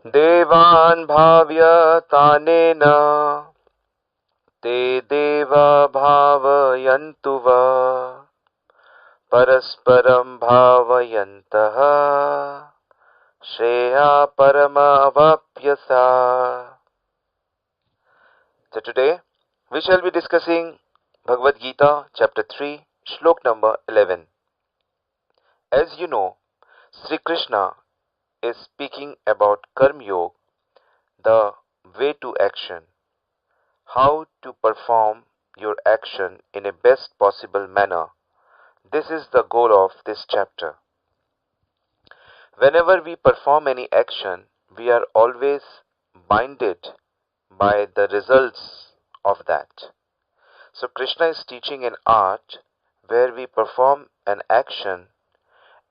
देवान् भाव्यतानेन ते देवा भावयन्तु वा परस्परं भावयन्तः Shreya परमावाप्यसा. So today we shall be discussing Bhagavad Gita chapter 3 shlok number 11. As you know, Sri Krishna is speaking about Karma Yoga, the way to action, how to perform your action in a best possible manner. This is the goal of this chapter. Whenever we perform any action, we are always binded by the results of that. So Krishna is teaching an art where we perform an action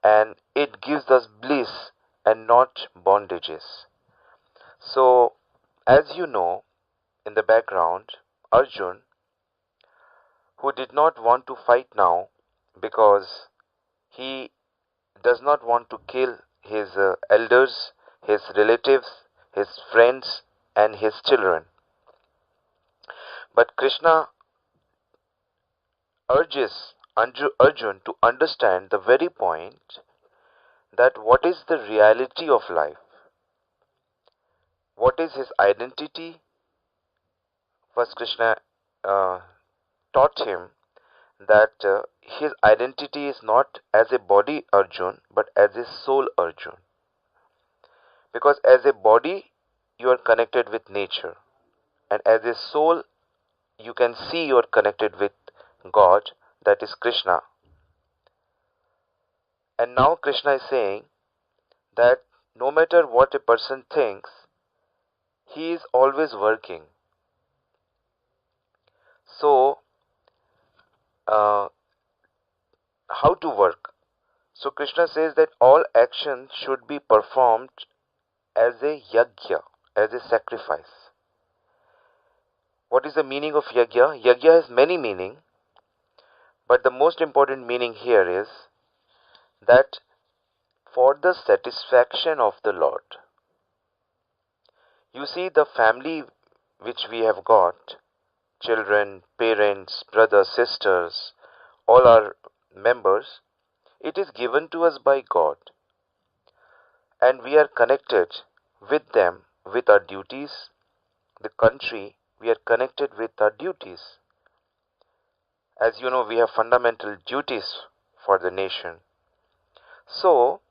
and it gives us bliss and not bondages. So, as you know, in the background, Arjun, who did not want to fight now because he does not want to kill his elders, his relatives, his friends, and his children. But Krishna urges Arjun to understand the very point that what is the reality of life, what is his identity. First, Krishna taught him that his identity is not as a body Arjun but as a soul Arjun. Because as a body you are connected with nature, and as a soul you can see you are connected with God, that is Krishna. And now Krishna is saying that no matter what a person thinks, he is always working. So, how to work? So Krishna says that all actions should be performed as a yajna, as a sacrifice. What is the meaning of yajna? Yajna has many meanings, but the most important meaning here is that for the satisfaction of the Lord. You see, the family which we have got, children, parents, brothers, sisters, all our members, it is given to us by God, and we are connected with them with our duties. The country, we are connected with our duties. As you know, we have fundamental duties for the nation. So,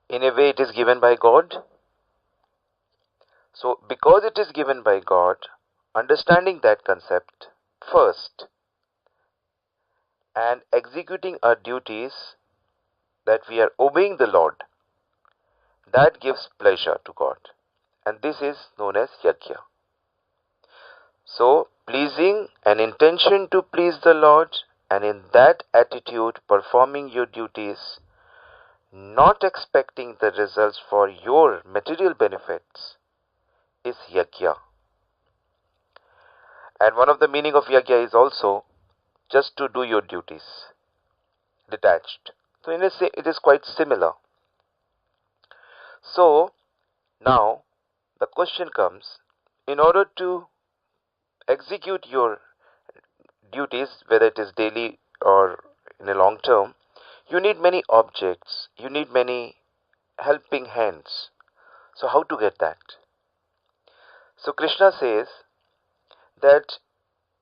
in a way, it is given by God. So, because it is given by God, understanding that concept first and executing our duties, that we are obeying the Lord, that gives pleasure to God. And this is known as yajna. So, pleasing an intention to please the Lord, and in that attitude performing your duties, not expecting the results for your material benefits, is yajna. And one of the meaning of yajna is also just to do your duties, detached. So in a say it is quite similar. So now the question comes, in order to execute your duties, whether it is daily or in a long term, you need many objects, you need many helping hands. So how to get that? So Krishna says that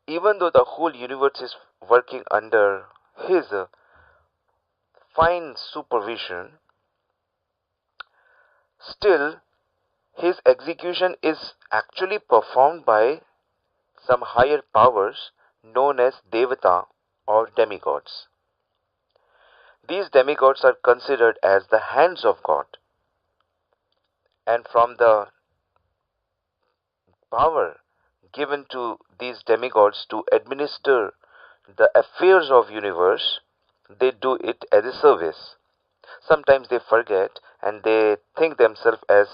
even though the whole universe is working under his fine supervision, still his execution is actually performed by some higher powers known as Devata or demigods. These demigods are considered as the hands of God, and from the power given to these demigods to administer the affairs of universe, they do it as a service. Sometimes they forget and they think themselves as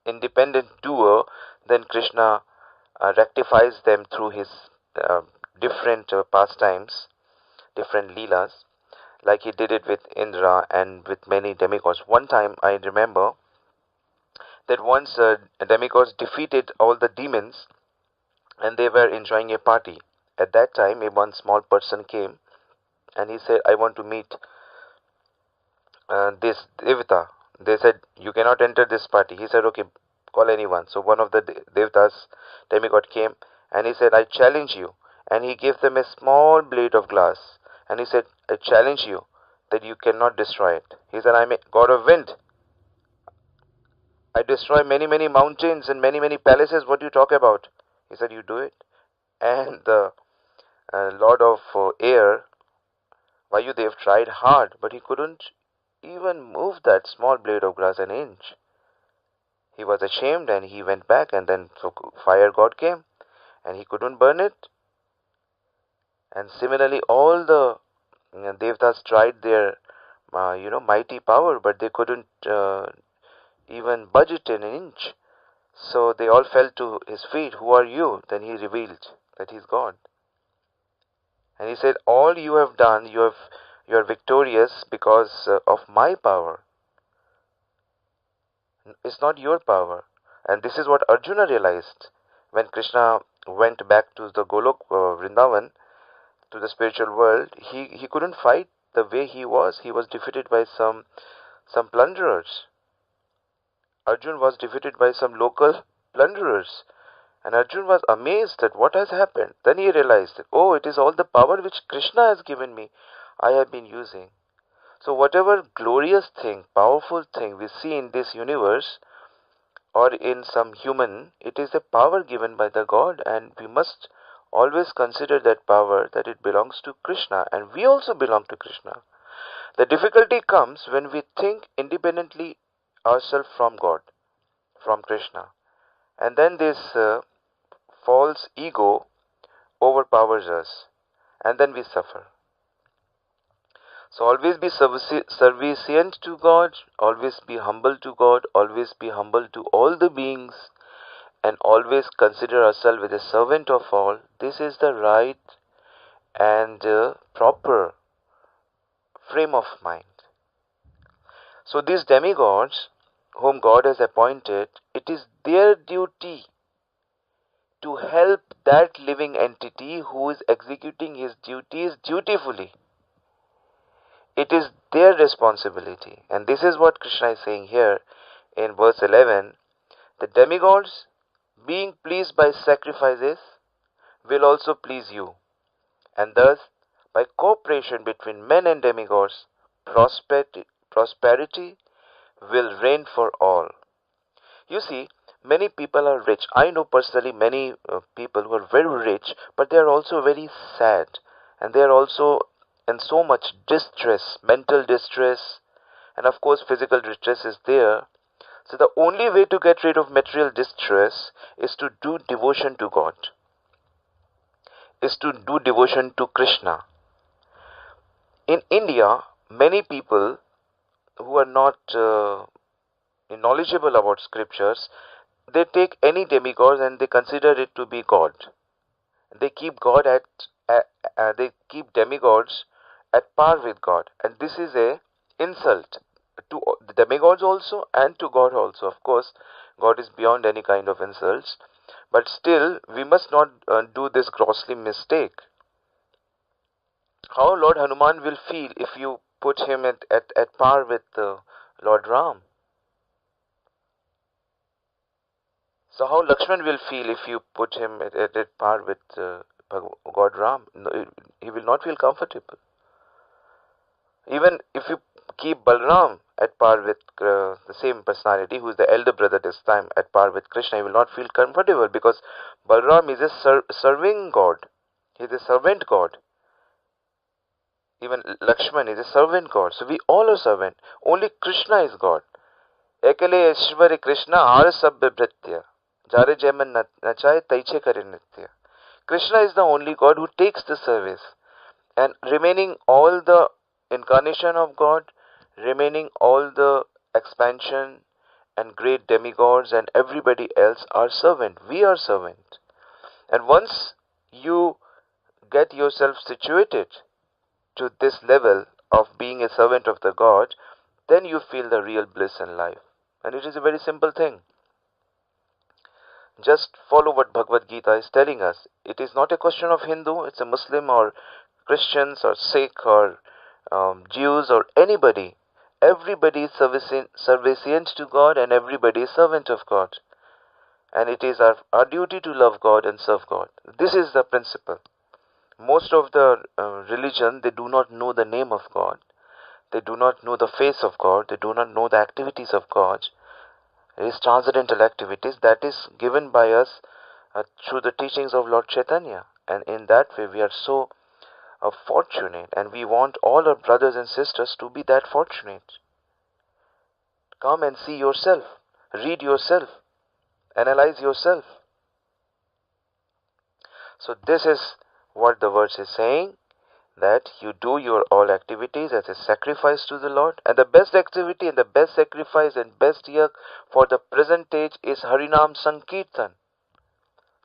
independent doer. Then Krishna rectifies them through his different pastimes, different leelas. like he did it with Indra and with many demigods. One time I remember that once demigods defeated all the demons and they were enjoying a party. At that time, a one small person came and he said, I want to meet this Devata. They said, you cannot enter this party. He said, okay, call anyone. So one of the Devatas, demigod, came and he said, I challenge you. And he gave them a small blade of glass. And he said, I challenge you that you cannot destroy it. He said, I'm a god of wind. I destroy many, many mountains and many, many palaces. What do you talk about? He said, you do it. And the lord of air, Vayudev, tried hard, but he couldn't even move that small blade of grass an inch. He was ashamed and he went back, and then so fire god came and he couldn't burn it. And similarly, all the Devtas tried their mighty power, but they couldn't even budge it an inch. So they all fell to his feet. Who are you? Then he revealed that he's God. And he said, all you have done, you are victorious because of my power. It's not your power. And this is what Arjuna realized when Krishna went back to the Golok Vrindavan, to the spiritual world. He couldn't fight the way he was. He was defeated by some plunderers. Arjun was defeated by some local plunderers. And Arjun was amazed at what has happened. Then he realized that, oh, it is all the power which Krishna has given me, I have been using. So whatever glorious thing, powerful thing we see in this universe or in some human, it is the power given by the God, and we must always consider that power, that it belongs to Krishna, and we also belong to Krishna. The difficulty comes when we think independently ourselves from God, from Krishna. And then this false ego overpowers us, and then we suffer. So always be servicient to God, always be humble to God, always be humble to all the beings, and always consider ourselves as a servant of all. This is the right and proper frame of mind. So these demigods whom God has appointed, it is their duty to help that living entity who is executing his duties dutifully. It is their responsibility. And this is what Krishna is saying here in verse 11. The demigods, being pleased by sacrifices, will also please you. And thus, by cooperation between men and demigods, prosperity will reign for all. You see, many people are rich. I know personally many people who are very rich, but they are also very sad. And they are also in so much distress, mental distress, and of course physical distress is there. So the only way to get rid of material distress is to do devotion to God, is to do devotion to Krishna. In India, many people who are not knowledgeable about scriptures, they take any demigod and they consider it to be God. They keep God they keep demigods at par with God, and this is a insult to the demigods also and to God also. Of course, God is beyond any kind of insults, but still we must not do this grossly mistake. How Lord Hanuman will feel if you put him at par with Lord Ram? So how Lakshman will feel if you put him at par with God Ram? No, he will not feel comfortable. Even if you keep Balram at par with the same personality, who is the elder brother this time, at par with Krishna, he will not feel comfortable, because Balram is a serving God. He is a servant God. Even Lakshman is a servant God. So we all are servant. Only Krishna is God. Ekale Eshwari Krishna Har Sabbe Bhritya. Jare Jeman Nachaye Taiche Kare Nitya. Krishna is the only God who takes the service. And remaining all the incarnation of God, remaining all the expansion and great demigods and everybody else are servant. We are servant. And once you get yourself situated to this level of being a servant of the God, then you feel the real bliss in life. And it is a very simple thing. Just follow what Bhagavad Gita is telling us. It is not a question of Hindu, it's a Muslim or Christians or Sikh or Jews or anybody. Everybody is servicient to God, and everybody is servant of God. And it is our duty to love God and serve God. This is the principle. Most of the religion, they do not know the name of God. They do not know the face of God. They do not know the activities of God. It is transcendental activities that is given by us through the teachings of Lord Chaitanya. And in that way we are so fortunate, and we want all our brothers and sisters to be that fortunate. Come and see yourself. Read yourself. Analyze yourself. So this is what the verse is saying, that you do your all activities as a sacrifice to the Lord. And the best activity and the best sacrifice and best yak for the present age is Harinam Sankirtan.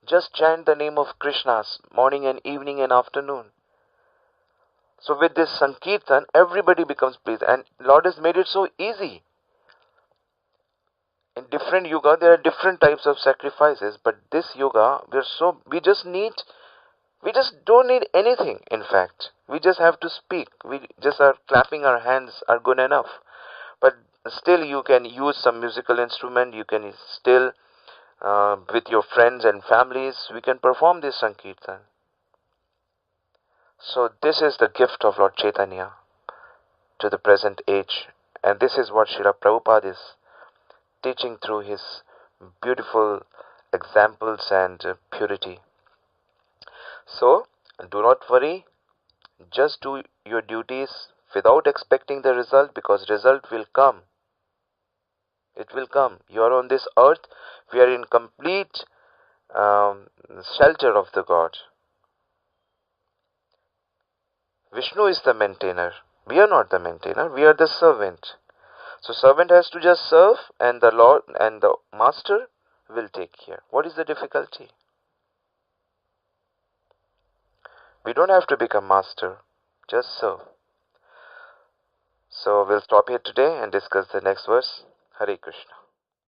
Just chant the name of Krishna morning and evening and afternoon. So with this Sankirtan, everybody becomes pleased, and Lord has made it so easy. In different yoga, there are different types of sacrifices, but this yoga, we just don't need anything. In fact, we just have to speak. We just are clapping our hands are good enough. But still, you can use some musical instrument. You can still, with your friends and families, we can perform this Sankirtan. So this is the gift of Lord Chaitanya to the present age, and this is what Srila Prabhupada is teaching through his beautiful examples and purity. So do not worry, just do your duties without expecting the result, because result will come. It will come. You are on this earth, we are in complete shelter of the God. Vishnu is the maintainer. We are not the maintainer, we are the servant. So servant has to just serve, and the Lord and the Master will take care. What is the difficulty? We don't have to become master, just serve. So we'll stop here today and discuss the next verse. Hare Krishna.